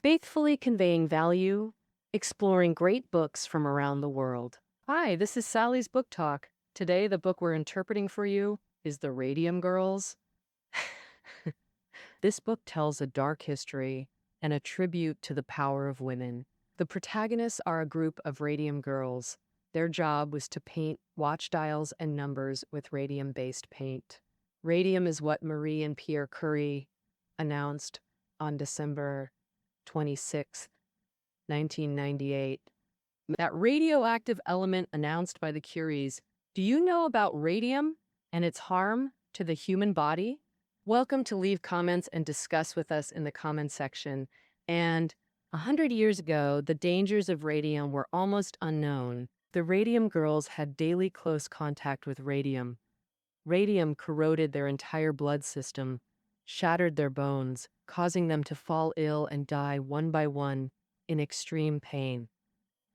faithfully conveying value, exploring great books from around the world. Hi, this is Sally's Book Talk. Today, the book we're interpreting for you is The Radium Girls. This book tells a dark history and a tribute to the power of women. The protagonists are a group of radium girls. Their job was to paint watch dials and numbers with radium-based paint. Radium is what Marie and Pierre Curie announced on December 26, 1998. That radioactive element announced by the Curies. Do you know about radium and its harm to the human body? Welcome to leave comments and discuss with us in the comment section. And 100 years ago, the dangers of radium were almost unknown. The Radium Girls had daily close contact with radium. Radium corroded their entire blood system, shattered their bones, causing them to fall ill and die one by one in extreme pain.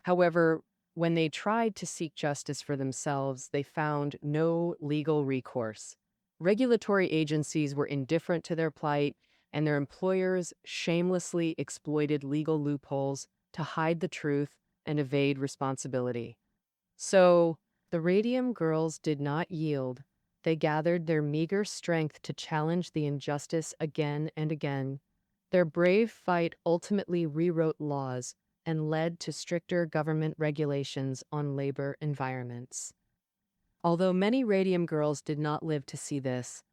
However, when they tried to seek justice for themselves, they found no legal recourse. Regulatory agencies were indifferent to their plight, and their employers shamelessly exploited legal loopholes to hide the truth and evade responsibility. So, the Radium Girls did not yield. They gathered their meager strength to challenge the injustice again and again. Their brave fight ultimately rewrote laws and led to stricter government regulations on labor environments. Although many Radium Girls did not live to see this,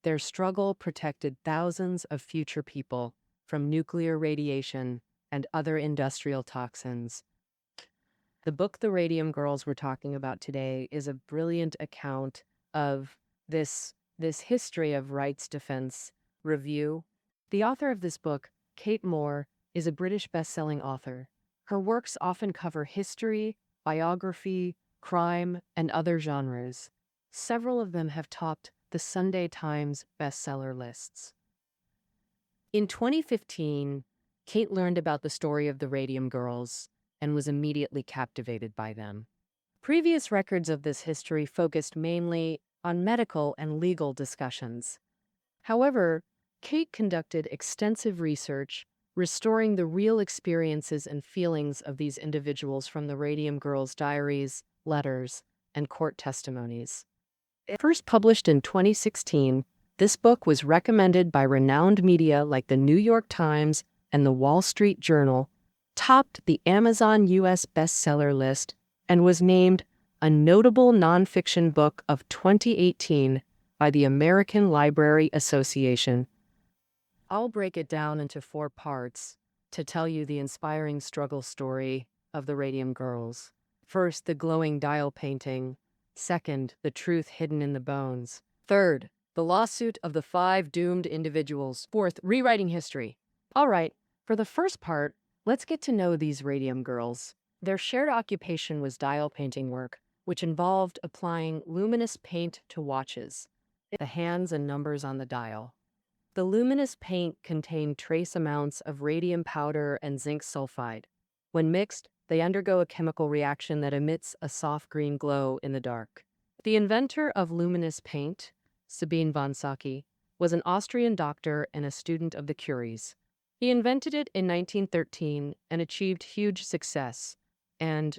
their struggle protected thousands of future people from nuclear radiation and other industrial toxins. The book The Radium Girls we're talking about today is a brilliant account of this history of rights defense review. The author of this book, Kate Moore, is a British best-selling author. Her works often cover history, biography, crime, and other genres. Several of them have topped the Sunday Times bestseller lists. In 2015, Kate learned about the story of the Radium Girls and was immediately captivated by them. Previous records of this history focused mainly on medical and legal discussions. However, Kate conducted extensive research, restoring the real experiences and feelings of these individuals from the Radium Girls' diaries, letters, and court testimonies. First published in 2016, this book was recommended by renowned media like the New York Times and the Wall Street Journal, topped the Amazon U.S. bestseller list, and was named a notable nonfiction book of 2018 by the American Library Association. I'll break it down into 4 parts to tell you the inspiring struggle story of the Radium Girls. First, the glowing dial painting. Second, the truth hidden in the bones. Third, the lawsuit of the 5 doomed individuals. Fourth, rewriting history. All right, for the first part, let's get to know these Radium Girls. Their shared occupation was dial painting work, which involved applying luminous paint to watches, the hands and numbers on the dial. The luminous paint contained trace amounts of radium powder and zinc sulfide. When mixed, they undergo a chemical reaction that emits a soft green glow in the dark. The inventor of luminous paint, Sabine von Sacchi, was an Austrian doctor and a student of the Curies. He invented it in 1913 and achieved huge success. And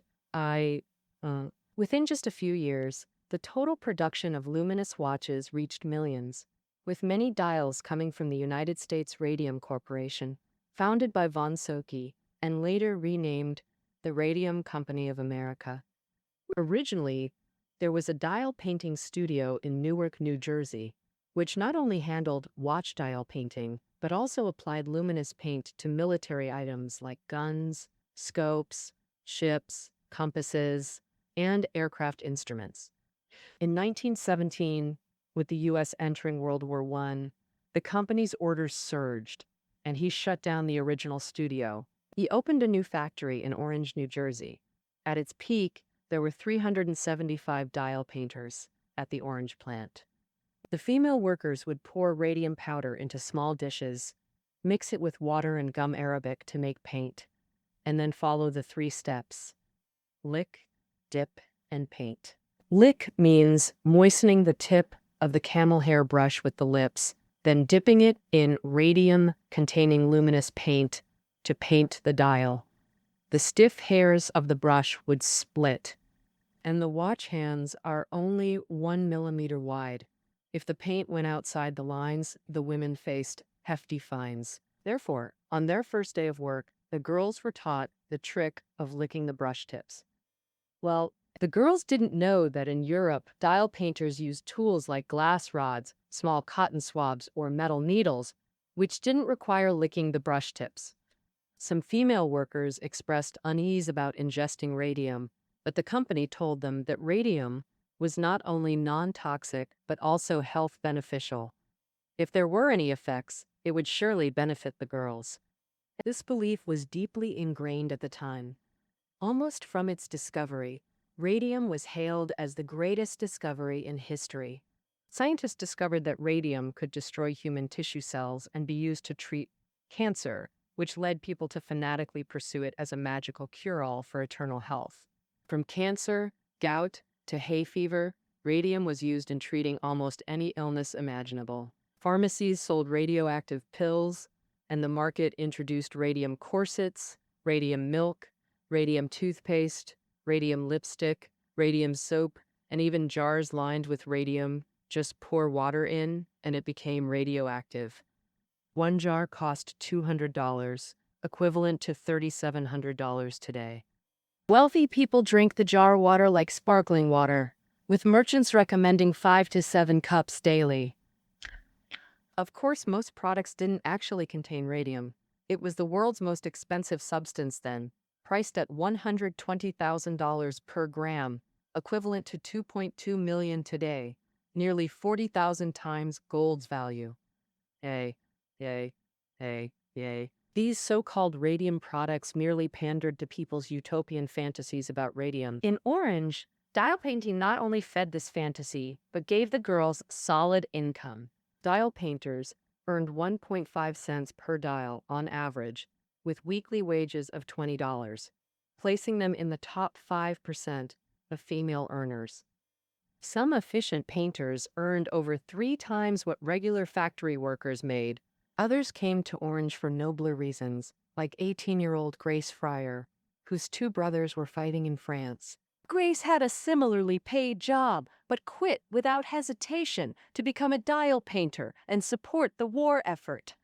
within just a few years, the total production of luminous watches reached millions, with many dials coming from the United States Radium Corporation, founded by von Sacchi and later renamed the Radium Company of America. Originally, there was a dial painting studio in Newark, New Jersey, which not only handled watch dial painting, but also applied luminous paint to military items like guns, scopes, ships, compasses, and aircraft instruments. In 1917, with the U.S. entering World War I, the company's orders surged, and he shut down the original studio. He opened a new factory in Orange, New Jersey. At its peak, there were 375 dial painters at the Orange plant. The female workers would pour radium powder into small dishes, mix it with water and gum arabic to make paint, and then follow the 3 steps: lick, dip, and paint. Lick means moistening the tip of the camel hair brush with the lips, then dipping it in radium-containing luminous paint, to paint the dial. The stiff hairs of the brush would split, and the watch hands are only 1 millimeter wide. If the paint went outside the lines, the women faced hefty fines. Therefore, on their first day of work, the girls were taught the trick of licking the brush tips. Well, the girls didn't know that in Europe, dial painters used tools like glass rods, small cotton swabs, or metal needles, which didn't require licking the brush tips. Some female workers expressed unease about ingesting radium, but the company told them that radium was not only non-toxic but also health beneficial. If there were any effects, it would surely benefit the girls. This belief was deeply ingrained at the time. Almost from its discovery, radium was hailed as the greatest discovery in history. Scientists discovered that radium could destroy human tissue cells and be used to treat cancer, which led people to fanatically pursue it as a magical cure-all for eternal health. From cancer, gout, to hay fever, radium was used in treating almost any illness imaginable. Pharmacies sold radioactive pills, and the market introduced radium corsets, radium milk, radium toothpaste, radium lipstick, radium soap, and even jars lined with radium. Just pour water in, and it became radioactive. One jar cost $200, equivalent to $3,700 today. Wealthy people drink the jar water like sparkling water, with merchants recommending 5 to 7 cups daily. Of course, most products didn't actually contain radium. It was the world's most expensive substance then, priced at $120,000 per gram, equivalent to $2.2 million today, nearly 40,000 times gold's value. Yay, yay, yay, yay. These so-called radium products merely pandered to people's utopian fantasies about radium. In Orange, dial painting not only fed this fantasy, but gave the girls solid income. Dial painters earned 1.5 cents per dial on average, with weekly wages of $20, placing them in the top 5% of female earners. Some efficient painters earned over 3 times what regular factory workers made. Others came to Orange for nobler reasons, like 18-year-old Grace Fryer, whose 2 brothers were fighting in France. Grace had a similarly paid job, but quit without hesitation to become a dial painter and support the war effort.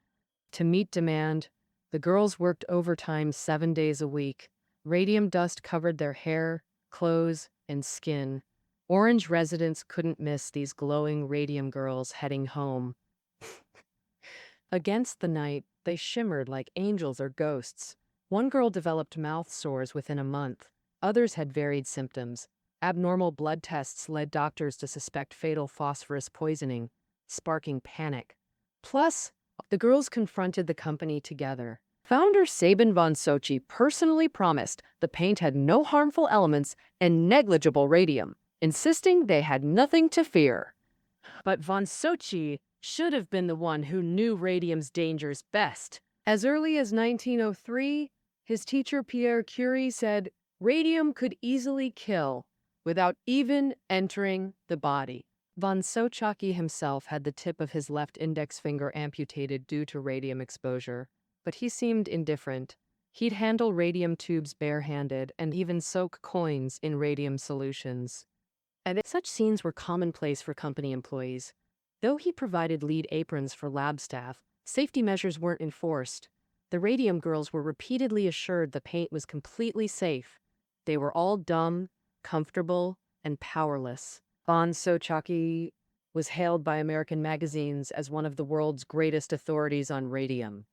To meet demand, the girls worked overtime 7 days a week. Radium dust covered their hair, clothes, and skin. Orange residents couldn't miss these glowing radium girls heading home. Against the night, they shimmered like angels or ghosts. One girl developed mouth sores within a month. Others had varied symptoms. Abnormal blood tests led doctors to suspect fatal phosphorus poisoning, sparking panic. Plus, the girls confronted the company together. Founder Sabin von Sochi personally promised the paint had no harmful elements and negligible radium, insisting they had nothing to fear. But von Sochi should have been the one who knew radium's dangers best. As early as 1903, his teacher Pierre Curie said radium could easily kill without even entering the body. Von Sochi himself had the tip of his left index finger amputated due to radium exposure, but he seemed indifferent. He'd handle radium tubes barehanded and even soak coins in radium solutions. And such scenes were commonplace for company employees. Though he provided lead aprons for lab staff, safety measures weren't enforced. The Radium Girls were repeatedly assured the paint was completely safe. They were all dumb, comfortable, and powerless. Von Sochi was hailed by American magazines as one of the world's greatest authorities on radium.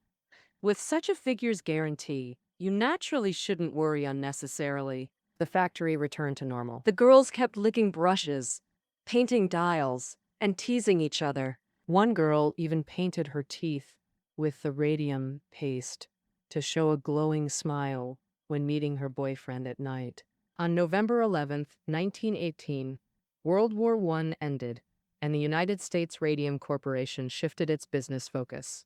With such a figure's guarantee, you naturally shouldn't worry unnecessarily. The factory returned to normal. The girls kept licking brushes, painting dials, and teasing each other. One girl even painted her teeth with the radium paste to show a glowing smile when meeting her boyfriend at night. On November 11, 1918, World War I ended, and the United States Radium Corporation shifted its business focus.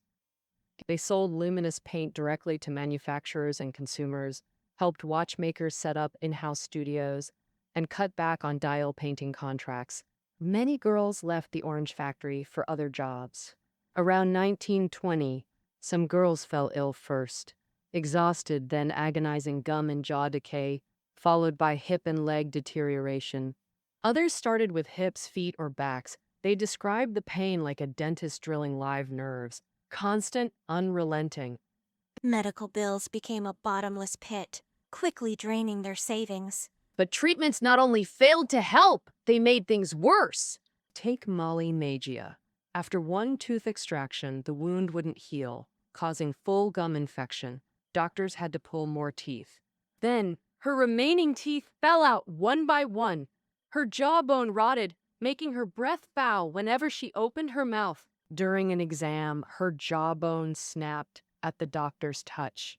They sold luminous paint directly to manufacturers and consumers, helped watchmakers set up in-house studios, and cut back on dial painting contracts. Many girls left the Orange factory for other jobs. Around 1920, some girls fell ill first. exhausted, then agonizing gum and jaw decay, followed by hip and leg deterioration. Others started with hips, feet, or backs. They described the pain like a dentist drilling live nerves, constant, unrelenting. Medical bills became a bottomless pit, quickly draining their savings. But treatments not only failed to help, they made things worse. Take Molly Magia. After one tooth extraction, the wound wouldn't heal, causing full gum infection. Doctors had to pull more teeth. Then, her remaining teeth fell out one by one. Her jawbone rotted, making her breath foul whenever she opened her mouth. During an exam, her jawbone snapped at the doctor's touch.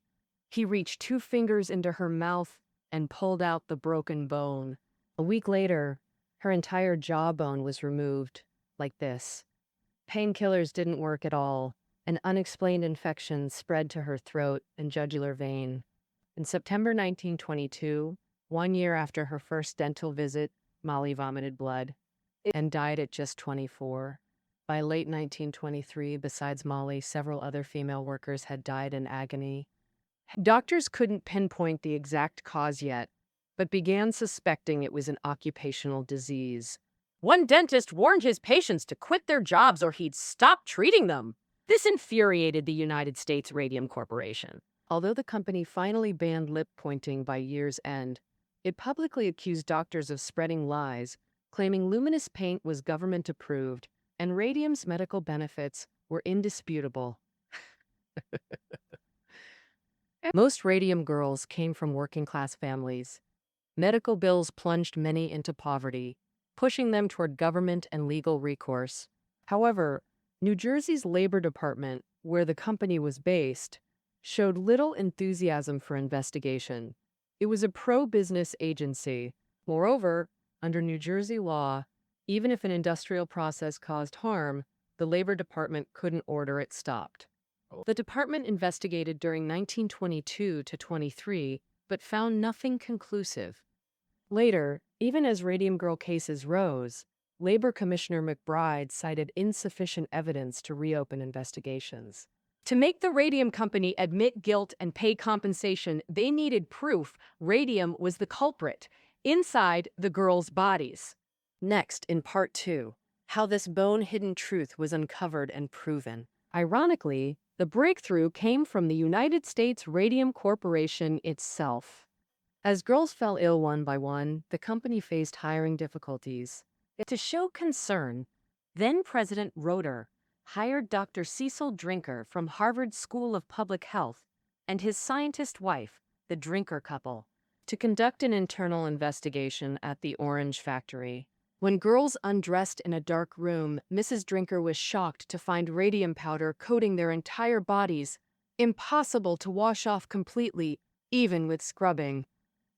He reached 2 fingers into her mouth and pulled out the broken bone. A week later, her entire jawbone was removed, like this. Painkillers didn't work at all. An unexplained infection spread to her throat and jugular vein. In September 1922, 1 year after her first dental visit, Molly vomited blood and died at just 24. By late 1923, besides Molly, several other female workers had died in agony. Doctors couldn't pinpoint the exact cause yet, but began suspecting it was an occupational disease. One dentist warned his patients to quit their jobs or he'd stop treating them. This infuriated the United States Radium Corporation. Although the company finally banned lip pointing by year's end, it publicly accused doctors of spreading lies, claiming luminous paint was government approved and radium's medical benefits were indisputable. Most Radium Girls came from working-class families. Medical bills plunged many into poverty, pushing them toward government and legal recourse. However, New Jersey's Labor Department, where the company was based, showed little enthusiasm for investigation. It was a pro-business agency. Moreover, under New Jersey law, even if an industrial process caused harm, the Labor Department couldn't order it stopped. The department investigated during 1922 to 23, but found nothing conclusive. Later, even as Radium Girl cases rose, Labor Commissioner McBride cited insufficient evidence to reopen investigations. To make the Radium Company admit guilt and pay compensation, they needed proof radium was the culprit inside the girls' bodies. Next, in Part 2, how this bone-hidden truth was uncovered and proven. Ironically, the breakthrough came from the United States Radium Corporation itself. As girls fell ill one by one, the company faced hiring difficulties. To show concern, then-President Roeder hired Dr. Cecil Drinker from Harvard School of Public Health and his scientist wife, the Drinker couple, to conduct an internal investigation at the Orange factory. When girls undressed in a dark room, Mrs. Drinker was shocked to find radium powder coating their entire bodies, impossible to wash off completely, even with scrubbing.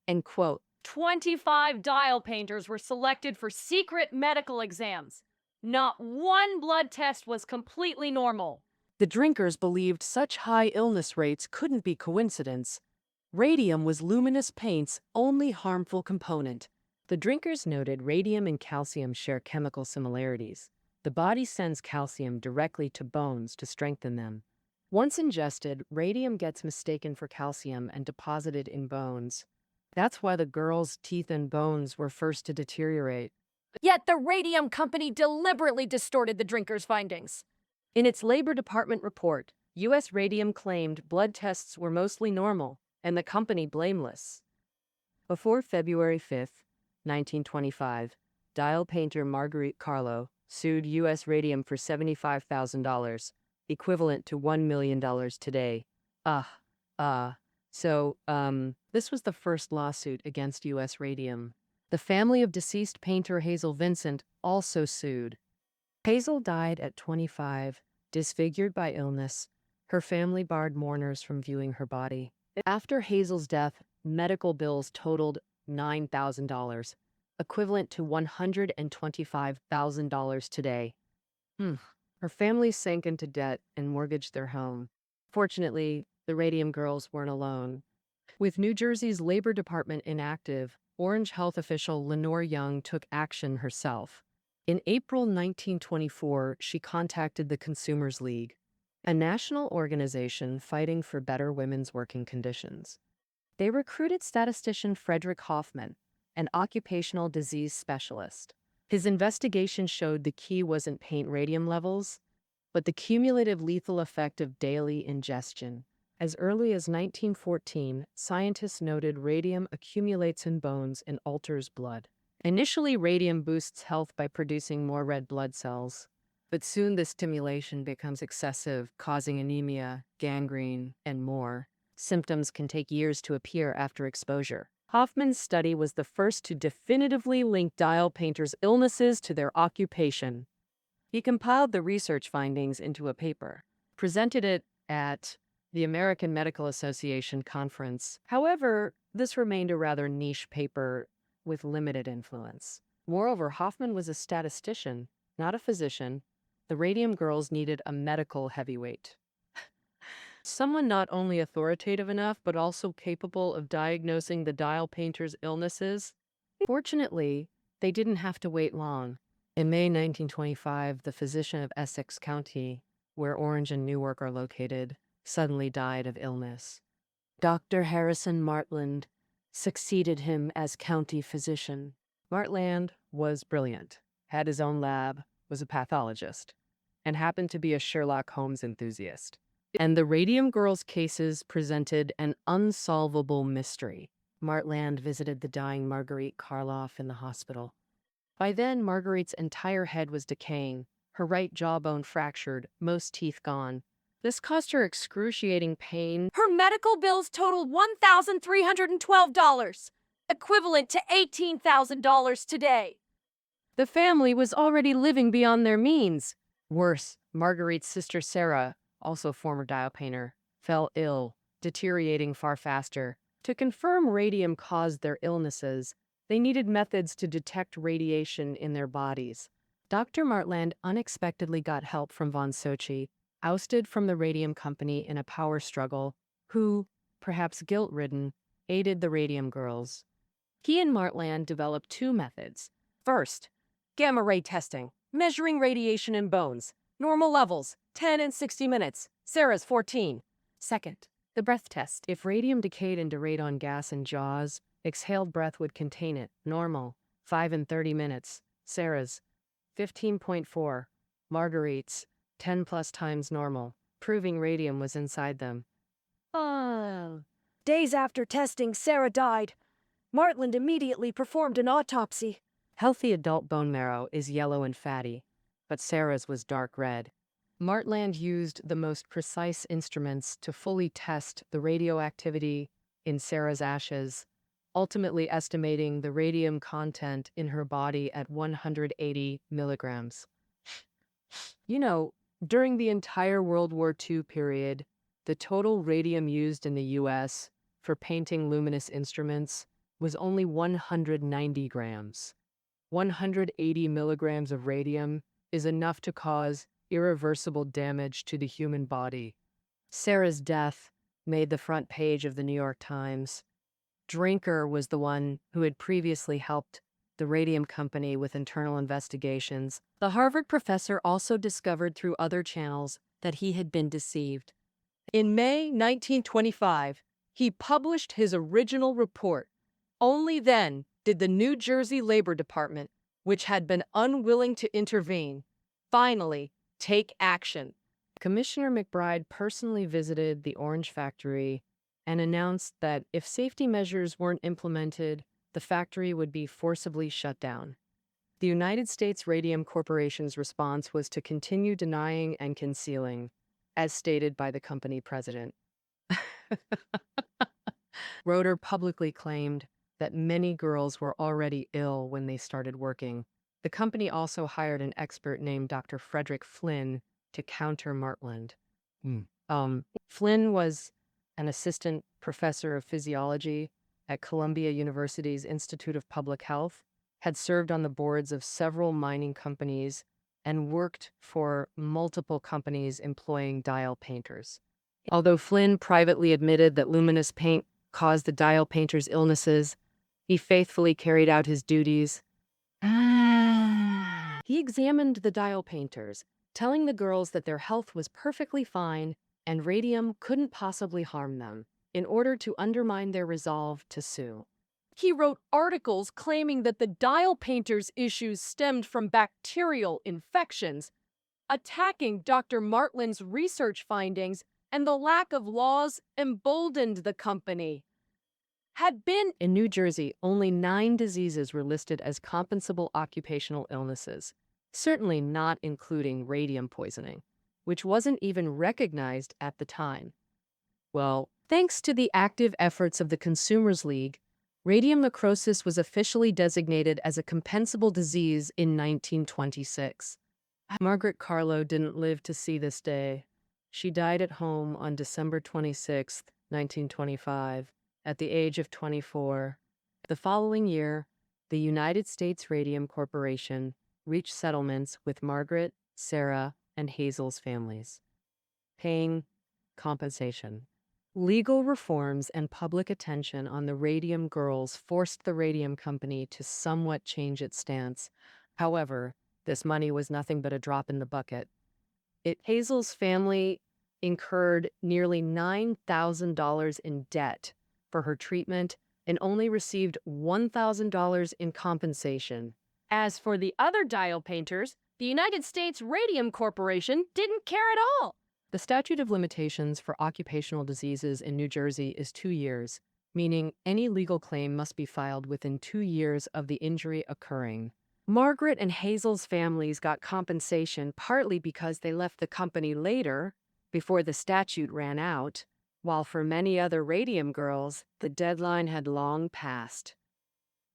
End quote. 25 dial painters were selected for secret medical exams. Not one blood test was completely normal. The Drinkers believed such high illness rates couldn't be coincidence. Radium was luminous paint's only harmful component. The Drinkers noted radium and calcium share chemical similarities. The body sends calcium directly to bones to strengthen them. Once ingested, radium gets mistaken for calcium and deposited in bones. That's why the girls' teeth and bones were first to deteriorate. Yet the Radium Company deliberately distorted the Drinkers' findings. In its Labor Department report, U.S. Radium claimed blood tests were mostly normal and the company blameless. Before February 5, 1925, dial painter Marguerite Carlo sued U.S. Radium for $75,000, equivalent to $1 million today. This was the first lawsuit against U.S. Radium. The family of deceased painter Hazel Vincent also sued. Hazel died at 25, disfigured by illness. Her family barred mourners from viewing her body. After Hazel's death, medical bills totaled $9,000, equivalent to $125,000 today. Her family sank into debt and mortgaged their home. Fortunately, the Radium Girls weren't alone. With New Jersey's Labor Department inactive, Orange health official Lenore Young took action herself. In April 1924, she contacted the Consumers League. a national organization fighting for better women's working conditions. They recruited statistician Frederick Hoffman, an occupational disease specialist. His investigation showed the key wasn't paint radium levels, but the cumulative lethal effect of daily ingestion. As early as 1914, scientists noted radium accumulates in bones and alters blood. Initially, radium boosts health by producing more red blood cells, but soon the stimulation becomes excessive, causing anemia, gangrene, and more. Symptoms can take years to appear after exposure. Hoffman's study was the first to definitively link dial painters' illnesses to their occupation. He compiled the research findings into a paper, presented it at the American Medical Association conference. However, this remained a rather niche paper with limited influence. Moreover, Hoffman was a statistician, not a physician. The Radium Girls needed a medical heavyweight. Someone not only authoritative enough, but also capable of diagnosing the dial painter's illnesses. Fortunately, they didn't have to wait long. In May 1925, the physician of Essex County, where Orange and Newark are located, suddenly died of illness. Dr. Harrison Martland succeeded him as county physician. Martland was brilliant, had his own lab, was a pathologist, and happened to be a Sherlock Holmes enthusiast. And the Radium Girls cases presented an unsolvable mystery. Martland visited the dying Marguerite Karloff in the hospital. By then, Marguerite's entire head was decaying, her right jawbone fractured, most teeth gone. This caused her excruciating pain. Her medical bills totaled $1,312, equivalent to $18,000 today. The family was already living beyond their means. Worse, Marguerite's sister Sarah, also former dial painter, fell ill, deteriorating far faster. To confirm radium caused their illnesses, they needed methods to detect radiation in their bodies. Dr. Martland unexpectedly got help from von Sochi, ousted from the radium company in a power struggle, who, perhaps guilt-ridden, aided the Radium Girls. He and Martland developed two methods. First, gamma-ray testing, measuring radiation in bones. Normal levels, 10 and 60 minutes. Sarah's 14. Second, the breath test. If radium decayed into radon gas in jaws, exhaled breath would contain it. Normal, 5 and 30 minutes. Sarah's 15.4. Marguerite's 10 plus times normal, proving radium was inside them. Days after testing, Sarah died. Martland immediately performed an autopsy. Healthy adult bone marrow is yellow and fatty, but Sarah's was dark red. Martland used the most precise instruments to fully test the radioactivity in Sarah's ashes, ultimately estimating the radium content in her body at 180 milligrams. You know, during the entire World War II period, the total radium used in the U.S. for painting luminous instruments was only 190 grams. 180 milligrams of radium is enough to cause irreversible damage to the human body. Sarah's death made the front page of the New York Times. Drinker was the one who had previously helped the radium company with internal investigations. The Harvard professor also discovered through other channels that he had been deceived. In May 1925, he published his original report. Only then did the New Jersey Labor Department, which had been unwilling to intervene, finally take action. Commissioner McBride personally visited the Orange factory and announced that if safety measures weren't implemented, the factory would be forcibly shut down. The United States Radium Corporation's response was to continue denying and concealing, as stated by the company president. Roeder publicly claimed that many girls were already ill when they started working. The company also hired an expert named Dr. Frederick Flynn to counter Martland. Flynn was an assistant professor of physiology at Columbia University's Institute of Public Health, had served on the boards of several mining companies, and worked for multiple companies employing dial painters. Although Flynn privately admitted that luminous paint caused the dial painters' illnesses, he faithfully carried out his duties. He examined the dial painters, telling the girls that their health was perfectly fine and radium couldn't possibly harm them, in order to undermine their resolve to sue. He wrote articles claiming that the dial painter's issues stemmed from bacterial infections, attacking Dr. Martlin's research findings, and the lack of laws emboldened the company. In New Jersey, only 9 diseases were listed as compensable occupational illnesses, certainly not including radium poisoning, which wasn't even recognized at the time. Well, thanks to the active efforts of the Consumers League, radium necrosis was officially designated as a compensable disease in 1926. Margaret Carlo didn't live to see this day. She died at home on December 26, 1925, at the age of 24. The following year, the United States Radium Corporation reached settlements with Margaret, Sarah, and Hazel's families, paying compensation. Legal reforms and public attention on the Radium Girls forced the Radium Company to somewhat change its stance. However, this money was nothing but a drop in the bucket. Hazel's family incurred nearly $9,000 in debt for her treatment and only received $1,000 in compensation. As for the other dial painters, the United States Radium Corporation didn't care at all. The statute of limitations for occupational diseases in New Jersey is 2 years, meaning any legal claim must be filed within 2 years of the injury occurring. Margaret and Hazel's families got compensation partly because they left the company later, before the statute ran out, while for many other Radium Girls, the deadline had long passed.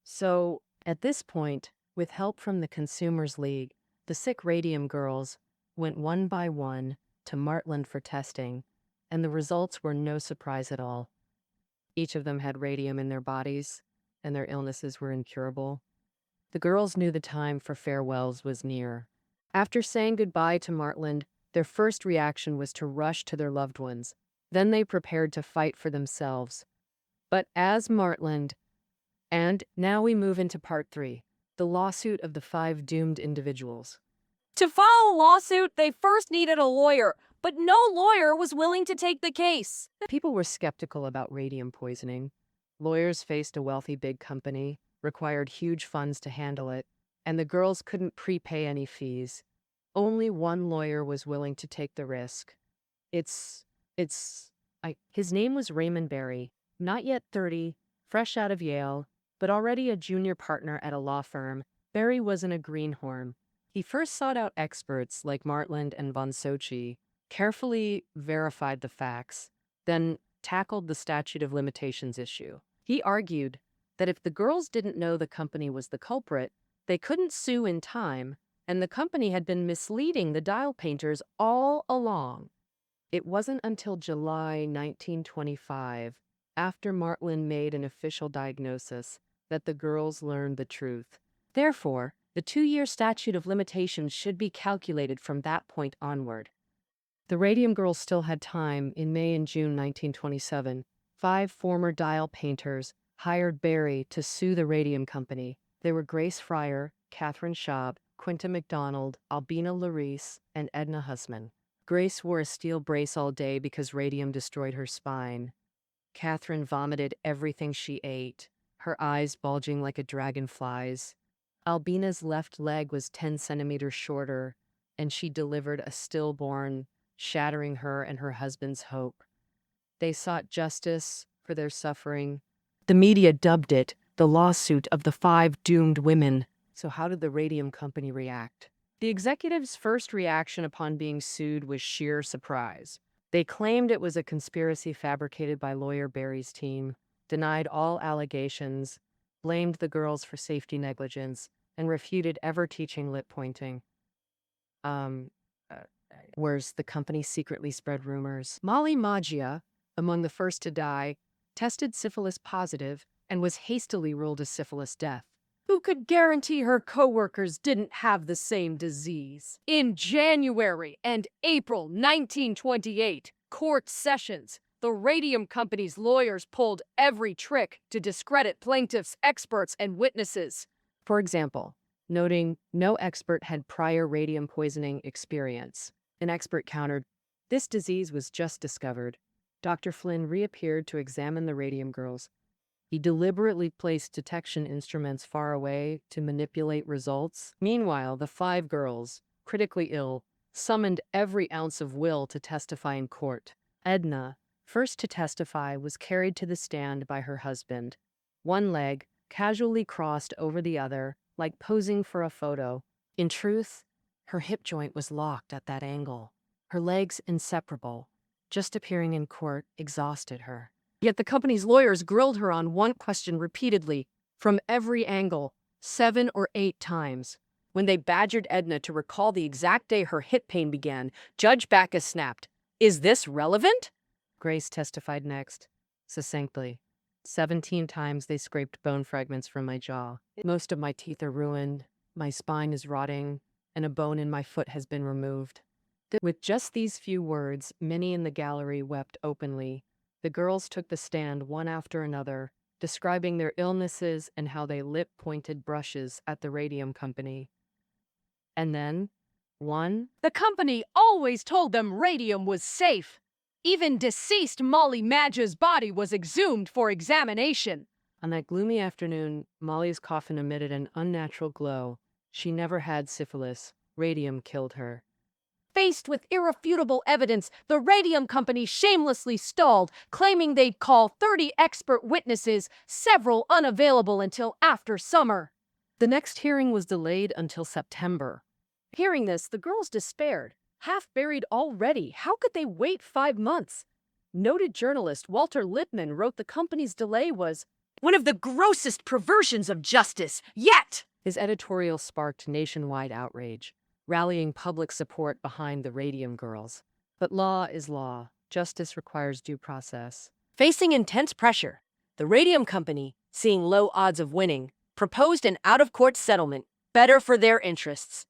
So, at this point, with help from the Consumers League, the sick Radium Girls went one by one to Martland for testing, and the results were no surprise at all. Each of them had radium in their bodies, and their illnesses were incurable. The girls knew the time for farewells was near. After saying goodbye to Martland, their first reaction was to rush to their loved ones. Then they prepared to fight for themselves. But as Martland, and now we move into part 3, the lawsuit of the 5 doomed individuals. To file a lawsuit, they first needed a lawyer, but no lawyer was willing to take the case. People were skeptical about radium poisoning. Lawyers faced a wealthy big company, required huge funds to handle it, and the girls couldn't prepay any fees. Only one lawyer was willing to take the risk. His name was Raymond Barry, not yet 30, fresh out of Yale, but already a junior partner at a law firm. Barry wasn't a greenhorn. He first sought out experts like Martland and von Sochi, carefully verified the facts, then tackled the statute of limitations issue. He argued that if the girls didn't know the company was the culprit, they couldn't sue in time, and the company had been misleading the dial painters all along. It wasn't until July 1925, after Martland made an official diagnosis, that the girls learned the truth. Therefore, the 2-year statute of limitations should be calculated from that point onward. The Radium Girls still had time. In May and June 1927, 5 former dial painters hired Barry to sue the Radium Company. They were Grace Fryer, Catherine Schaub, Quinta McDonald, Albina Larice, and Edna Hussman. Grace wore a steel brace all day because radium destroyed her spine. Catherine vomited everything she ate, her eyes bulging like a dragonfly's. Albina's left leg was 10 centimeters shorter, and she delivered a stillborn, shattering her and her husband's hope. They sought justice for their suffering. The media dubbed it the lawsuit of the 5 doomed women. So how did the Radium Company react? The executives' first reaction upon being sued was sheer surprise. They claimed it was a conspiracy fabricated by lawyer Barry's team, denied all allegations, blamed the girls for safety negligence, and refuted ever teaching lip pointing. Whereas the company secretly spread rumors. Molly Maggia, among the first to die, tested syphilis positive and was hastily ruled a syphilis death. Who could guarantee her coworkers didn't have the same disease? In January and April 1928, court sessions, the Radium Company's lawyers pulled every trick to discredit plaintiffs' experts and witnesses. For example, noting no expert had prior radium poisoning experience. An expert countered, "This disease was just discovered." Dr. Flynn reappeared to examine the Radium Girls. He deliberately placed detection instruments far away to manipulate results. Meanwhile, the 5 girls, critically ill, summoned every ounce of will to testify in court. Edna, first to testify, was carried to the stand by her husband. One leg casually crossed over the other, like posing for a photo. In truth, her hip joint was locked at that angle, her legs inseparable. Just appearing in court exhausted her. Yet the company's lawyers grilled her on one question repeatedly, from every angle, 7 or 8 times. When they badgered Edna to recall the exact day her hip pain began, Judge Backus snapped, "Is this relevant?" Grace testified next, succinctly. 17 times they scraped bone fragments from my jaw. Most of my teeth are ruined, my spine is rotting, and a bone in my foot has been removed. With just these few words, many in the gallery wept openly. The girls took the stand one after another, describing their illnesses and how they lip-pointed brushes at the radium company. And then, one, "The company always told them radium was safe. Even deceased Molly Madge's body was exhumed for examination." On that gloomy afternoon, Molly's coffin emitted an unnatural glow. She never had syphilis. Radium killed her. Faced with irrefutable evidence, the radium company shamelessly stalled, claiming they'd call 30 expert witnesses, several unavailable until after summer. The next hearing was delayed until September. Hearing this, the girls despaired. Half buried already, how could they wait 5 months? Noted journalist Walter Lippmann wrote the company's delay was one of the grossest perversions of justice yet. His editorial sparked nationwide outrage, rallying public support behind the Radium Girls. But law is law. Justice requires due process. Facing intense pressure, the radium company, seeing low odds of winning, proposed an out-of-court settlement, better for their interests.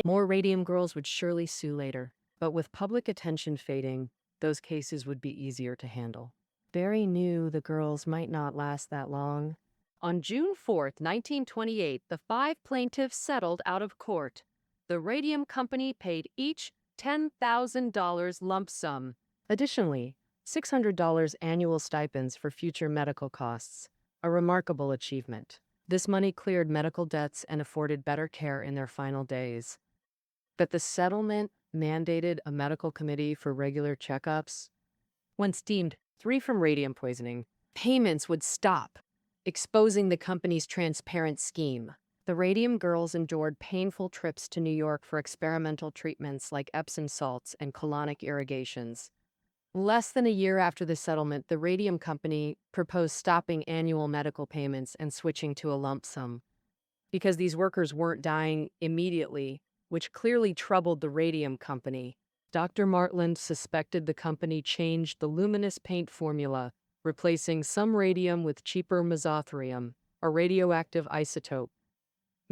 More Radium Girls would surely sue later, but with public attention fading, those cases would be easier to handle. Barry knew the girls might not last that long. On June 4th, 1928, the 5 plaintiffs settled out of court. The radium company paid each $10,000 lump sum. Additionally, $600 annual stipends for future medical costs, a remarkable achievement. This money cleared medical debts and afforded better care in their final days. But the settlement mandated a medical committee for regular checkups. Once deemed free from radium poisoning, payments would stop, exposing the company's transparent scheme. The Radium Girls endured painful trips to New York for experimental treatments like Epsom salts and colonic irrigations. Less than a year after the settlement, the Radium Company proposed stopping annual medical payments and switching to a lump sum. Because these workers weren't dying immediately, which clearly troubled the Radium Company, Dr. Martland suspected the company changed the luminous paint formula, replacing some radium with cheaper mesothorium, a radioactive isotope.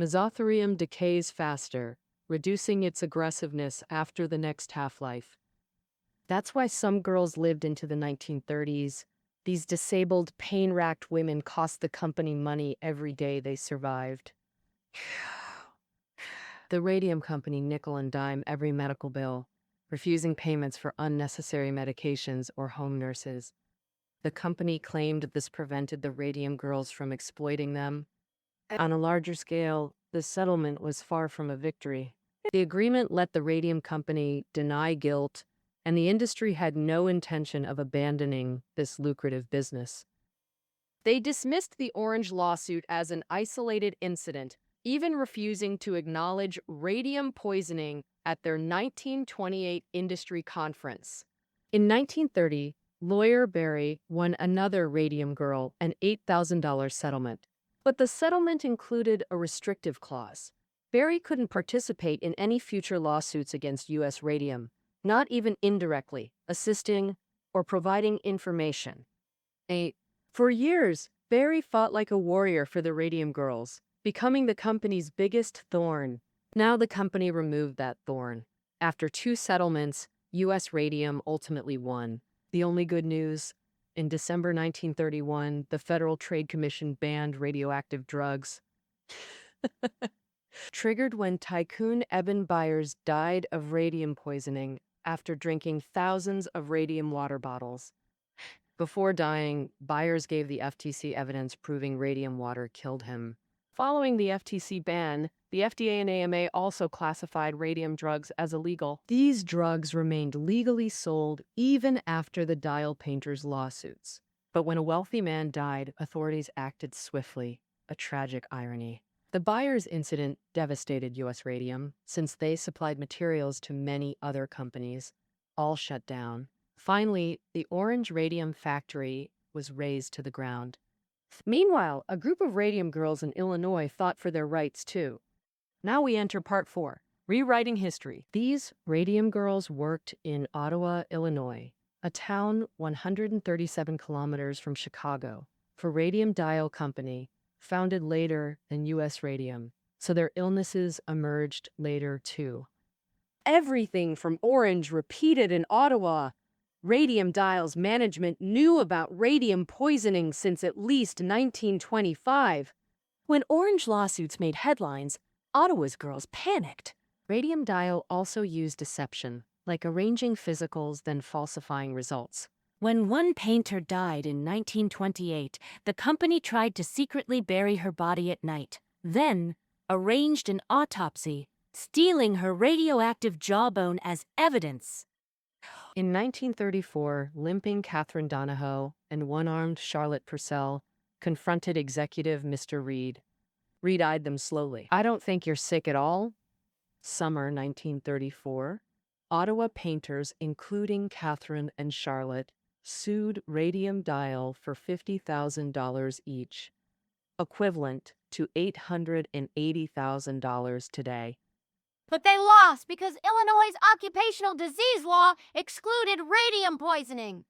Mesothorium decays faster, reducing its aggressiveness after the next half-life. That's why some girls lived into the 1930s. These disabled, pain-racked women cost the company money every day they survived. The Radium Company nickel and dime every medical bill, refusing payments for unnecessary medications or home nurses. The company claimed this prevented the Radium Girls from exploiting them. On a larger scale, the settlement was far from a victory. The agreement let the Radium Company deny guilt, and the industry had no intention of abandoning this lucrative business. They dismissed the Orange lawsuit as an isolated incident, even refusing to acknowledge radium poisoning at their 1928 industry conference. In 1930, lawyer Barry won another Radium Girl an $8,000 settlement. But the settlement included a restrictive clause. Barry couldn't participate in any future lawsuits against U.S. Radium, not even indirectly, assisting or providing information. For years, Barry fought like a warrior for the Radium Girls, becoming the company's biggest thorn. Now the company removed that thorn. After 2 settlements, U.S. Radium ultimately won. The only good news: in December 1931, the Federal Trade Commission banned radioactive drugs. Triggered when tycoon Eben Byers died of radium poisoning after drinking thousands of radium water bottles. Before dying, Byers gave the FTC evidence proving radium water killed him. Following the FTC ban, the FDA and AMA also classified radium drugs as illegal. These drugs remained legally sold even after the dial painters' lawsuits. But when a wealthy man died, authorities acted swiftly, a tragic irony. The Byers incident devastated U.S. Radium, since they supplied materials to many other companies, all shut down. Finally, the Orange Radium factory was razed to the ground. Meanwhile, a group of Radium Girls in Illinois fought for their rights too. Now we enter part 4, rewriting history. These Radium Girls worked in Ottawa, Illinois, a town 137 kilometers from Chicago, for Radium Dial Company, founded later than U.S. Radium, so their illnesses emerged later too. Everything from Orange repeated in Ottawa. Radium Dial's management knew about radium poisoning since at least 1925. When Orange lawsuits made headlines, Ottawa's girls panicked. Radium Dial also used deception, like arranging physicals then falsifying results. When one painter died in 1928, the company tried to secretly bury her body at night, then arranged an autopsy, stealing her radioactive jawbone as evidence. In 1934, limping Catherine Donahoe and one-armed Charlotte Purcell confronted executive Mr. Reed. Reed eyed them slowly. "I don't think you're sick at all." Summer 1934, Ottawa painters, including Catherine and Charlotte, sued Radium Dial for $50,000 each, equivalent to $880,000 today. But they lost because Illinois' occupational disease law excluded radium poisoning.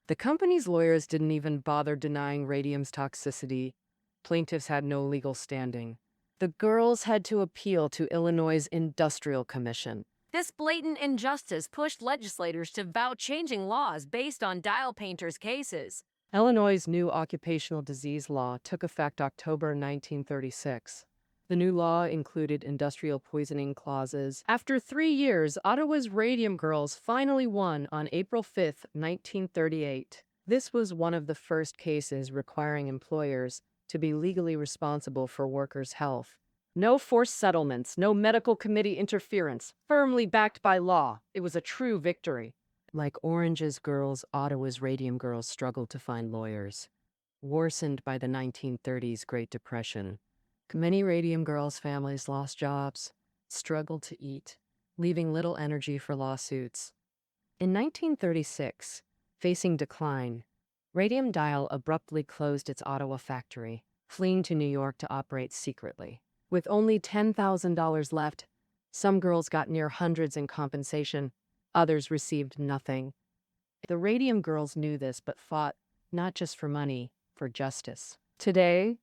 The company's lawyers didn't even bother denying radium's toxicity. Plaintiffs had no legal standing. The girls had to appeal to Illinois' Industrial Commission. This blatant injustice pushed legislators to vow changing laws based on dial painters' cases. Illinois' new occupational disease law took effect October 1936. The new law included industrial poisoning clauses. After 3 years, Ottawa's Radium Girls finally won on April 5, 1938. This was one of the first cases requiring employers to be legally responsible for workers' health. No forced settlements, no medical committee interference, firmly backed by law. It was a true victory. Like Orange's girls, Ottawa's Radium Girls struggled to find lawyers, worsened by the 1930s Great Depression. Many Radium Girls' families lost jobs, struggled to eat, leaving little energy for lawsuits. In 1936, facing decline, Radium Dial abruptly closed its Ottawa factory, fleeing to New York to operate secretly. With only $10,000 left, some girls got near hundreds in compensation, others received nothing. The Radium Girls knew this but fought not just for money, for justice. Today,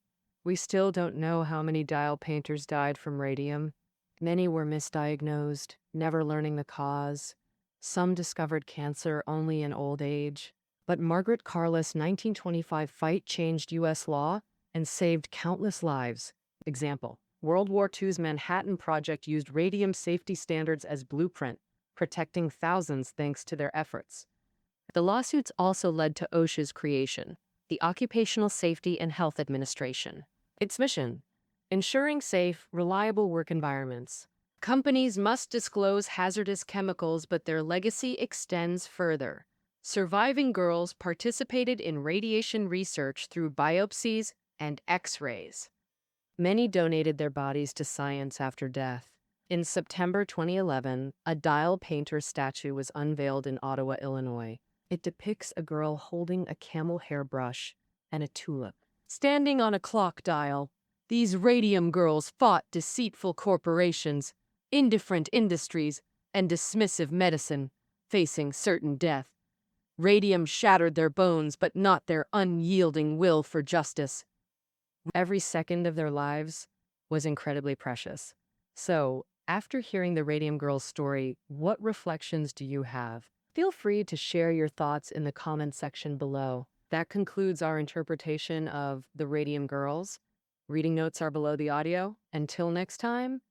we still don't know how many dial painters died from radium. Many were misdiagnosed, never learning the cause. Some discovered cancer only in old age. But Margaret Carless' 1925 fight changed U.S. law and saved countless lives. Example, World War II's Manhattan Project used radium safety standards as blueprint, protecting thousands thanks to their efforts. The lawsuits also led to OSHA's creation, the Occupational Safety and Health Administration. Its mission: ensuring safe, reliable work environments. Companies must disclose hazardous chemicals, but their legacy extends further. Surviving girls participated in radiation research through biopsies and X-rays. Many donated their bodies to science after death. In September 2011, a dial painter statue was unveiled in Ottawa, Illinois. It depicts a girl holding a camel hair brush and a tulip. Standing on a clock dial, these Radium Girls fought deceitful corporations, indifferent industries, and dismissive medicine, facing certain death. Radium shattered their bones, but not their unyielding will for justice. Every second of their lives was incredibly precious. So, after hearing the Radium Girls story, what reflections do you have? Feel free to share your thoughts in the comment section below. That concludes our interpretation of the Radium Girls. Reading notes are below the audio. Until next time,